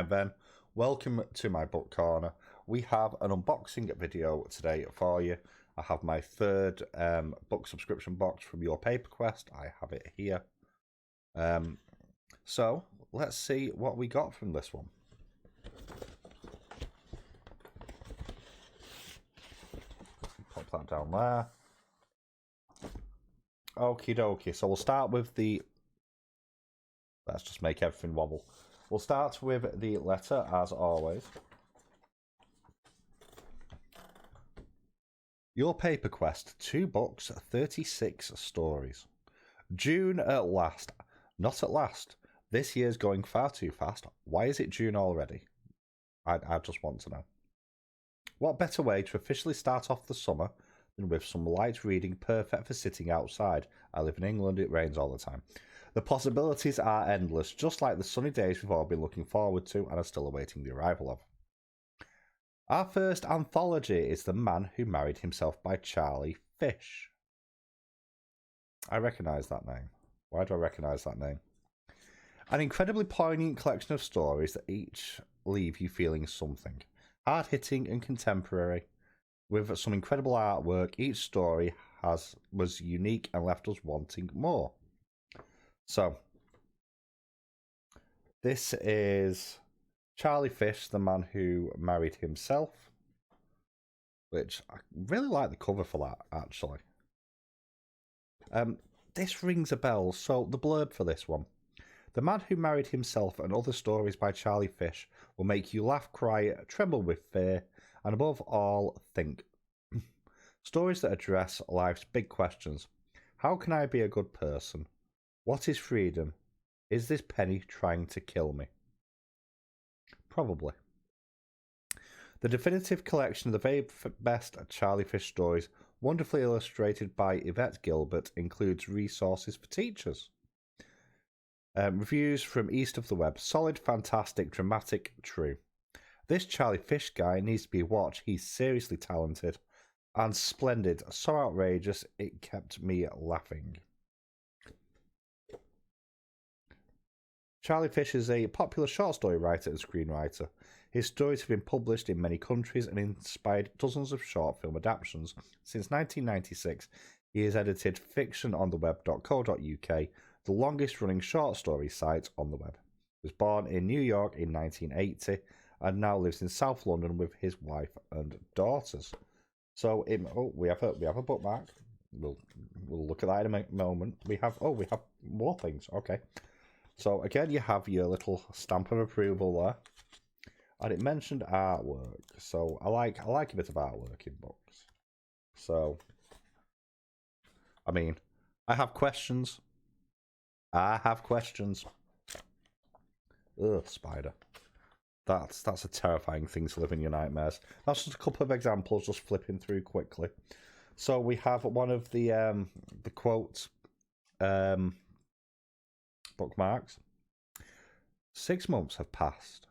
Ben. Welcome to my book corner. We have an unboxing video today for you. I have my third book subscription box from your Paper Quest. I have it here. So let's see what we got from this one. Pop that down there. Okie dokie. So we'll start with the... Let's just make everything wobble. We'll start with the letter, as always. Your Paper Quest, 2 books, 36 stories. June at last. Not at last. This year's going far too fast. Why is it June already? I just want to know. What better way to officially start off the summer than with some light reading perfect for sitting outside? I live in England, it rains all the time. The possibilities are endless, just like the sunny days we've all been looking forward to and are still awaiting the arrival of. Our first anthology is The Man Who Married Himself by Charlie Fish. I recognise that name. Why do I recognise that name? An incredibly poignant collection of stories that each leave you feeling something. Hard-hitting and contemporary, with some incredible artwork. Each story was unique and left us wanting more. So, this is Charlie Fish, The Man Who Married Himself, which I really like the cover for that, actually. This rings a bell. So, the blurb for this one. The Man Who Married Himself and Other Stories by Charlie Fish will make you laugh, cry, tremble with fear, and above all, think. Stories that address life's big questions. How can I be a good person? What is freedom? Is this penny trying to kill me? Probably. The definitive collection of the very best Charlie Fish stories, wonderfully illustrated by Yvette Gilbert, includes resources for teachers. Reviews from East of the Web. Solid, fantastic, dramatic, true. This Charlie Fish guy needs to be watched. He's seriously talented and splendid. So outrageous, it kept me laughing. Charlie Fish is a popular short story writer and screenwriter. His stories have been published in many countries and inspired dozens of short film adaptations. Since 1996, he has edited fictionontheweb.co.uk, the longest-running short story site on the web. He was born in New York in 1980 and now lives in South London with his wife and daughters. So, we have a bookmark. We'll look at that in a moment. We have more things. Okay. So again, you have your little stamp of approval there, and it mentioned artwork. So I like a bit of artwork in books. So, I mean, I have questions. Ugh, spider. That's a terrifying thing to live in your nightmares. That's just a couple of examples, just flipping through quickly. So we have one of the quote bookmarks. 6 months have passed,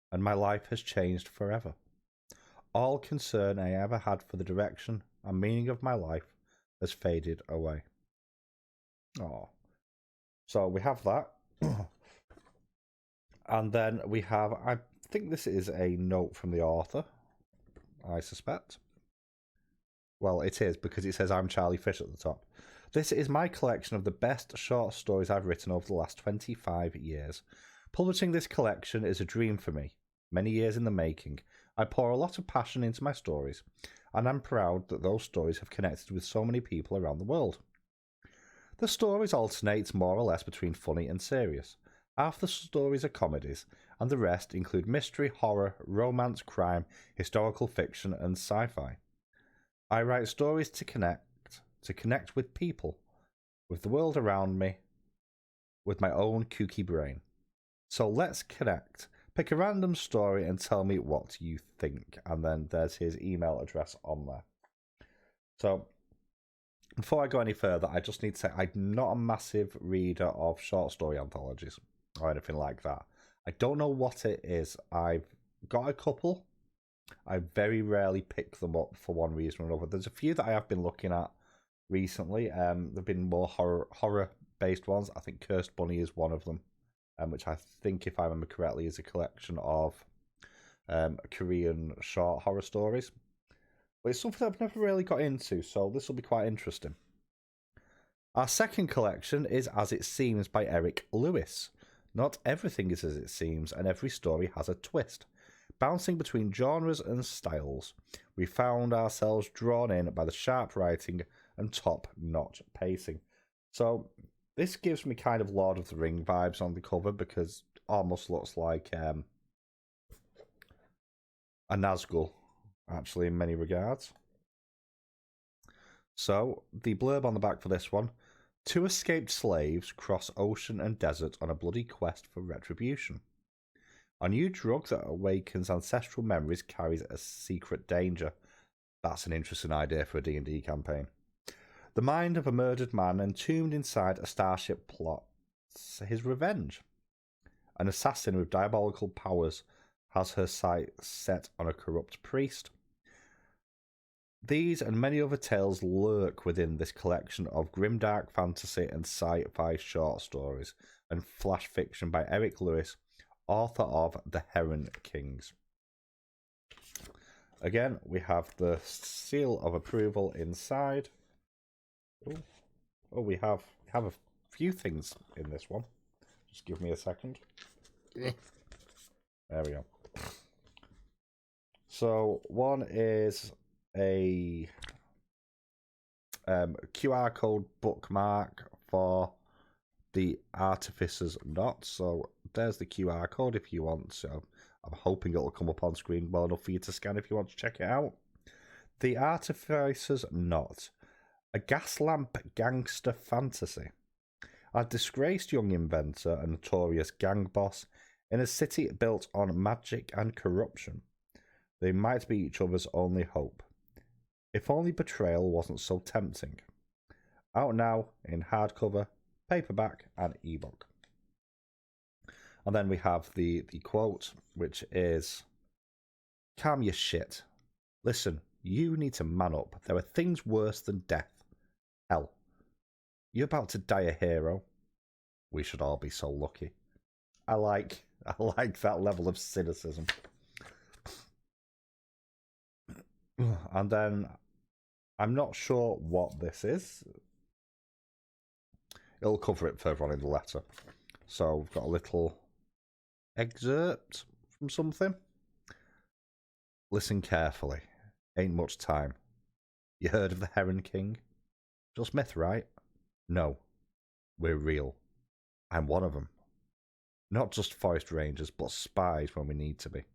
and my life has changed forever. All concern I ever had for the direction and meaning of my life has faded away. Oh, so we have that. And then we have, I think this is a note from the author, I suspect. Well, it is, because it says I'm Charlie Fish at the top. This is my collection of the best short stories I've written over the last 25 years. Publishing this collection is a dream for me, many years in the making. I pour a lot of passion into my stories, and I'm proud that those stories have connected with so many people around the world. The stories alternate more or less between funny and serious. Half the stories are comedies, and the rest include mystery, horror, romance, crime, historical fiction, and sci-fi. I write stories to connect with people, with the world around me, with my own kooky brain. So let's connect. Pick a random story and tell me what you think. And then there's his email address on there. So before I go any further, I just need to say I'm not a massive reader of short story anthologies or anything like that. I don't know what it is. I've got a couple. I very rarely pick them up for one reason or another. There's a few that I have been looking at recently. There've been more horror based ones. I think Cursed Bunny is one of them. which I think, if I remember correctly, is a collection of Korean short horror stories. But it's something I've never really got into, so this will be quite interesting. Our second collection is As It Seems by Eric Lewis. Not everything is as it seems, and every story has a twist. Bouncing between genres and styles, we found ourselves drawn in by the sharp writing and top-notch pacing. So this gives me kind of Lord of the Ring vibes on the cover, because it almost looks like a Nazgul, actually, in many regards. So the blurb on the back for this one: two escaped slaves cross ocean and desert on a bloody quest for retribution. A new drug that awakens ancestral memories carries a secret danger. That's an interesting idea for a D&D campaign. The mind of a murdered man entombed inside a starship plots his revenge. An assassin with diabolical powers has her sights set on a corrupt priest. These and many other tales lurk within this collection of grimdark fantasy and sci-fi short stories and flash fiction by Eric Lewis, author of The Heron Kings. Again, we have the seal of approval inside. Oh, we have a few things in this one. Just give me a second. There we go. So one is a QR code bookmark for the Artificer's Knot. So there's the QR code if you want. So I'm hoping it'll come up on screen well enough for you to scan if you want to check it out. The Artificer's Knot, a gas lamp gangster fantasy. A disgraced young inventor and notorious gang boss in a city built on magic and corruption. They might be each other's only hope. If only betrayal wasn't so tempting. Out now in hardcover, paperback, and ebook. And then we have the quote, which is, "Calm your shit. Listen, you need to man up. There are things worse than death. Hell, you're about to die a hero. We should all be so lucky." I like that level of cynicism. And then I'm not sure what this is. It'll cover it further on in the letter. So we've got a little excerpt from something. "Listen carefully. Ain't much time. You heard of the Heron King? Just myth, right? No. We're real. I'm one of them. Not just forest rangers, but spies when we need to be.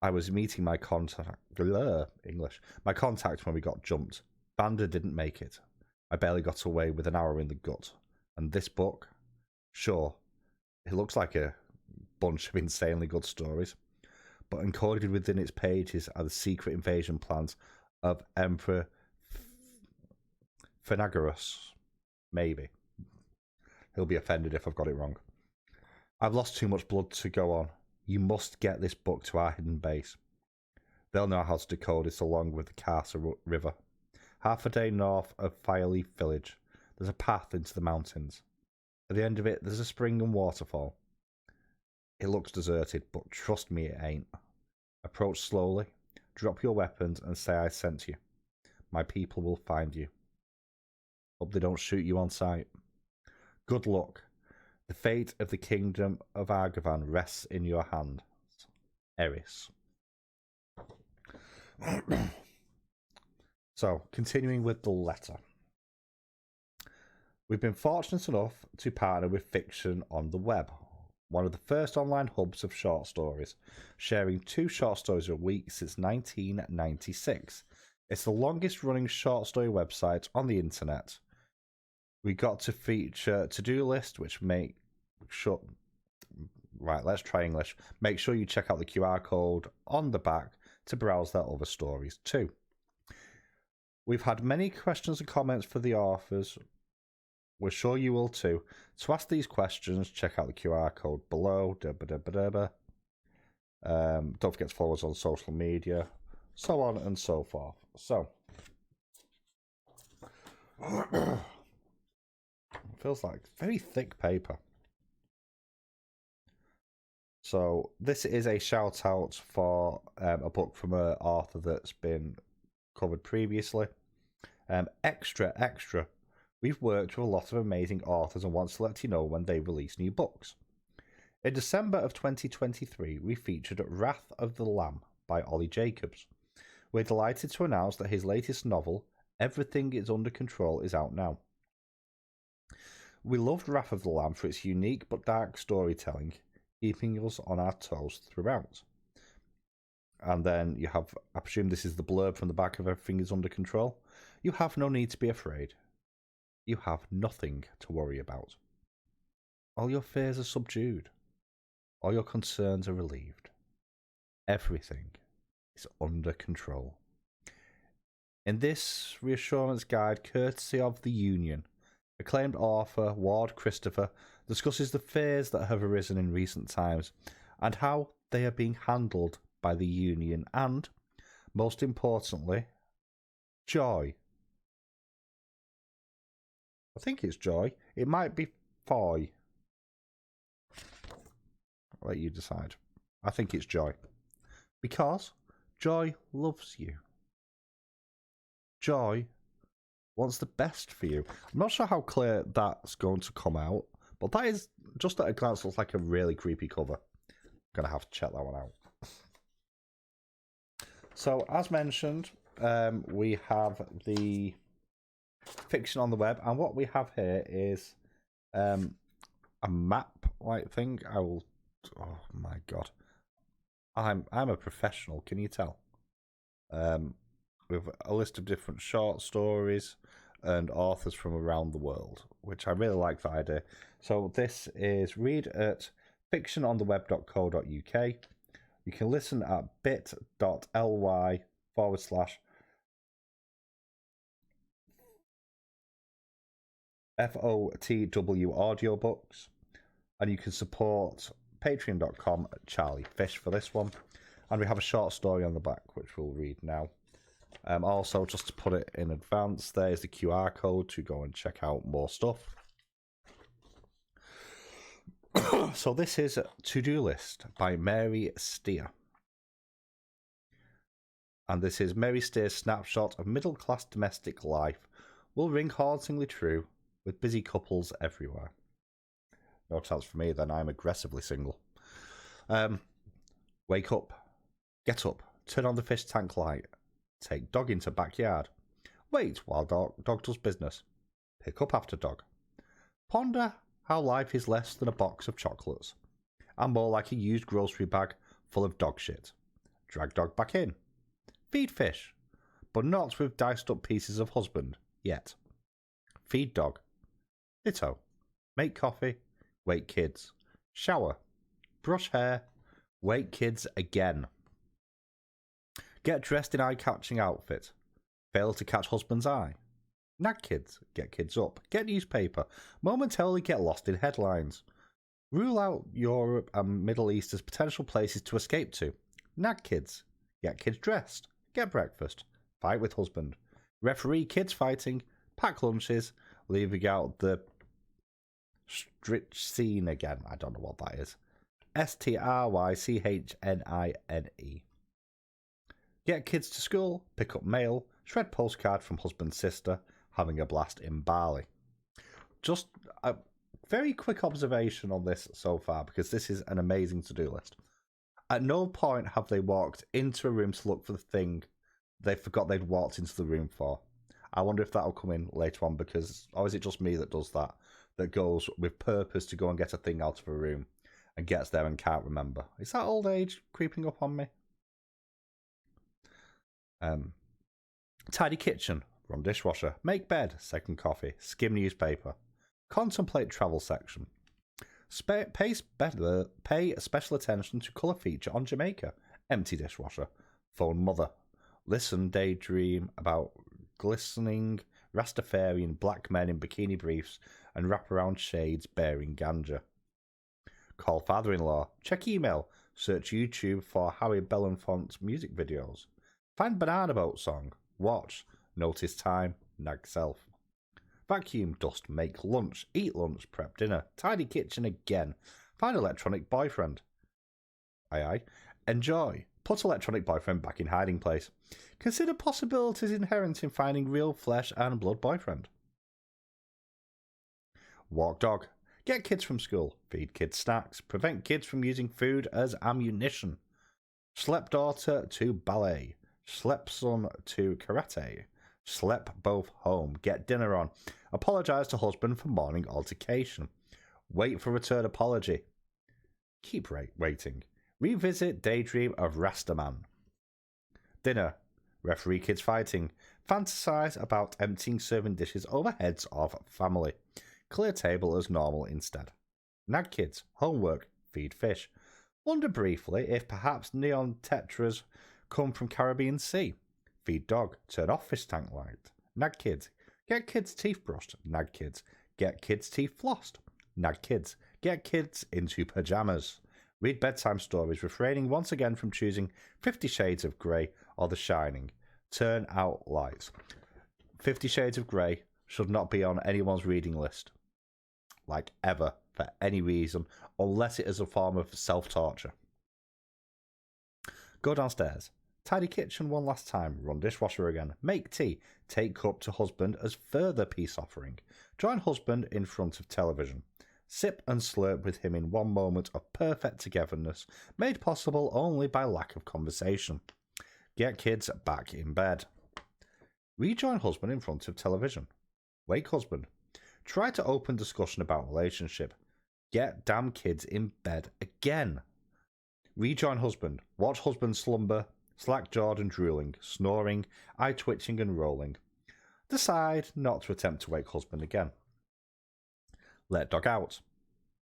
I was meeting my contact when we got jumped. Banda didn't make it. I barely got away with an arrow in the gut. And this book? Sure, it looks like a bunch of insanely good stories, but encoded within its pages are the secret invasion plans of Emperor Phenagorus. Maybe. He'll be offended if I've got it wrong. I've lost too much blood to go on. You must get this book to our hidden base. They'll know how to decode it along with the Carsa River. Half a day north of Fireleaf Village, there's a path into the mountains. At the end of it, there's a spring and waterfall. It looks deserted, but trust me, it ain't. Approach slowly, drop your weapons, and say I sent you. My people will find you. Hope they don't shoot you on sight. Good luck. The fate of the kingdom of Argavan rests in your hand. Eris." So, continuing with the letter. We've been fortunate enough to partner with Fiction on the Web, one of the first online hubs of short stories, sharing 2 short stories a week since 1996. It's the longest running short story website on the internet. We got to feature to-do list, which make sure... Right, let's try English. Make sure you check out the QR code on the back to browse their other stories too. We've had many questions and comments for the authors. We're sure you will too. To ask these questions, check out the QR code below. Don't forget to follow us on social media, so on and so forth. So, feels like very thick paper. So this is a shout out for a book from an author that's been covered previously. Extra. We've worked with a lot of amazing authors and want to let you know when they release new books. In December of 2023, we featured Wrath of the Lamb by Ollie Jacobs. We're delighted to announce that his latest novel, Everything is Under Control, is out now. We loved Wrath of the Lamb for its unique but dark storytelling, keeping us on our toes throughout. And then you have, I presume this is the blurb from the back of Everything is Under Control. You have no need to be afraid. You have nothing to worry about. All your fears are subdued. All your concerns are relieved. Everything is under control. In this reassurance guide, courtesy of The Union, acclaimed author Ward Christopher discusses the fears that have arisen in recent times and how they are being handled by the Union and, most importantly, joy. I think it's joy. It might be foy. I'll let you decide. I think it's joy. Because joy loves you. Joy wants the best for you. I'm not sure how clear that's going to come out, but that is, just at a glance, looks like a really creepy cover. I'm going to have to check that one out. So, as mentioned, we have the fiction on the web, and what we have here is a map-like thing. Oh my god, I'm a professional. Can you tell? With a list of different short stories and authors from around the world, which I really like that idea. So this is read at fictionontheweb.co.uk. You can listen at bit.ly/FOTW audiobooks, and you can support patreon.com/CharlieFish for this one. And we have a short story on the back, which we'll read now. Also, just to put it in advance, there's the QR code to go and check out more stuff. So this is To-Do List by Mary Steer. And this is Mary Steer's snapshot of middle-class domestic life will ring hauntingly true with busy couples everywhere. No chance for me, then I'm aggressively single. Wake up. Get up. Turn on the fish tank light. Take dog into backyard. Wait while dog does business. Pick up after dog. Ponder how life is less than a box of chocolates and more like a used grocery bag full of dog shit. Drag dog back in. Feed fish, but not with diced up pieces of husband yet. Feed dog. Ditto. Make coffee. Wake kids. Shower. Brush hair. Wake kids again. Get dressed in eye-catching outfit. Fail to catch husband's eye. Nag kids. Get kids up. Get newspaper. Momentarily get lost in headlines. Rule out Europe and Middle East as potential places to escape to. Nag kids. Get kids dressed. Get breakfast. Fight with husband. Referee kids fighting. Pack lunches. Leaving out the stritch scene again. I don't know what that is. STRYCHNINE. Get kids to school, pick up mail, shred postcard from husband's sister, having a blast in Bali. Just a very quick observation on this so far, because this is an amazing to-do list. At no point have they walked into a room to look for the thing they forgot they'd walked into the room for. I wonder if that'll come in later on, because, or is it just me that does that, that goes with purpose to go and get a thing out of a room and gets there and can't remember. Is that old age creeping up on me? Tidy kitchen, run dishwasher, make bed, second coffee, skim newspaper, contemplate travel section, pay special attention to colour feature on Jamaica, empty dishwasher, phone mother, listen daydream about glistening Rastafarian black men in bikini briefs and wraparound shades bearing ganja. Call father-in-law, check email, search YouTube for Harry Belafonte music videos. Find Banana Boat song. Watch. Notice time. Nag self. Vacuum, dust, make lunch. Eat lunch, prep dinner. Tidy kitchen again. Find electronic boyfriend. Aye aye. Enjoy. Put electronic boyfriend back in hiding place. Consider possibilities inherent in finding real flesh and blood boyfriend. Walk dog. Get kids from school. Feed kids snacks. Prevent kids from using food as ammunition. Schlep daughter to ballet. Schlep son to karate. Schlep both home. Get dinner on. Apologise to husband for morning altercation. Wait for return apology. Keep waiting. Revisit daydream of Rastaman. Dinner. Referee kids fighting. Fantasize about emptying serving dishes over heads of family. Clear table as normal instead. Nag kids. Homework. Feed fish. Wonder briefly if perhaps neon tetras come from Caribbean Sea. Feed dog. Turn off fish tank light. Nag kids. Get kids' teeth brushed. Nag kids. Get kids' teeth flossed. Nag kids. Get kids into pajamas. Read bedtime stories, refraining once again from choosing 50 Shades of Grey or The Shining. Turn out lights. 50 Shades of Grey should not be on anyone's reading list. Like ever, for any reason, unless it is a form of self-torture. Go downstairs. Tidy kitchen one last time. Run dishwasher again. Make tea. Take cup to husband as further peace offering. Join husband in front of television. Sip and slurp with him in one moment of perfect togetherness, made possible only by lack of conversation. Get kids back in bed. Rejoin husband in front of television. Wake husband. Try to open discussion about relationship. Get damn kids in bed again. Rejoin husband. Watch husband slumber, slack-jawed and drooling, snoring, eye twitching and rolling. Decide not to attempt to wake husband again. Let dog out.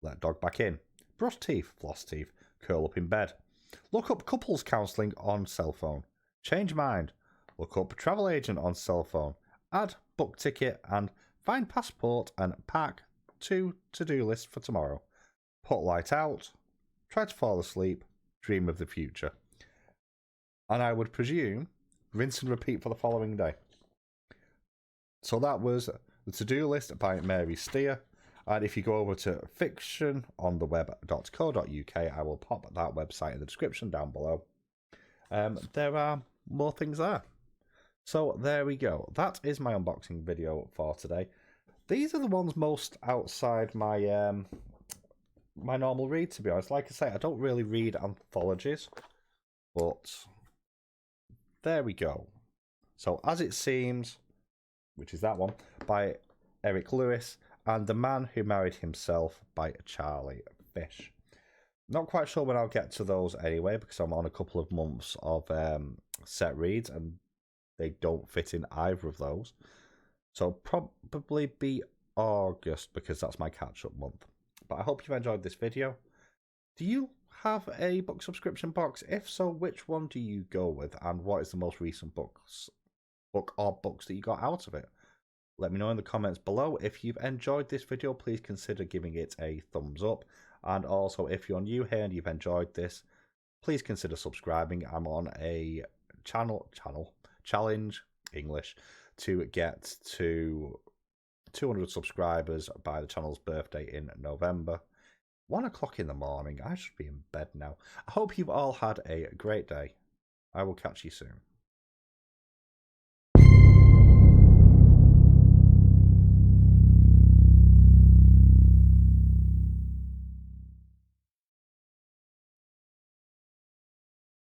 Let dog back in. Brush teeth, floss teeth, curl up in bed. Look up couples counselling on cell phone. Change mind. Look up travel agent on cell phone. Add book ticket and find passport and pack to-do list for tomorrow. Put light out. Try to fall asleep. Dream of the future. And I would presume rinse and repeat for the following day. So that was the to-do list by Mary Steer. And if you go over to fictionontheweb.co.uk, I will pop that website in the description down below. There are more things there. So there we go. That is my unboxing video for today. These are the ones most outside my my normal read, to be honest. Like I say, I don't really read anthologies, but there we go. So As It Seems, which is that one, by Eric Lewis, and The Man Who Married Himself by Charlie Fish. Not quite sure when I'll get to those anyway, because I'm on a couple of months of set reads, and they don't fit in either of those. So probably be August, because that's my catch-up month. But I hope you've enjoyed this video. Do you have a book subscription box? If so, which one do you go with? And what is the most recent book or books that you got out of it? Let me know in the comments below. If you've enjoyed this video, please consider giving it a thumbs up. And also, if you're new here and you've enjoyed this, please consider subscribing. I'm on a challenge English to get to 200 subscribers by the channel's birthday in November. 1 o'clock in the morning. I should be in bed now. I hope you've all had a great day. I will catch you soon.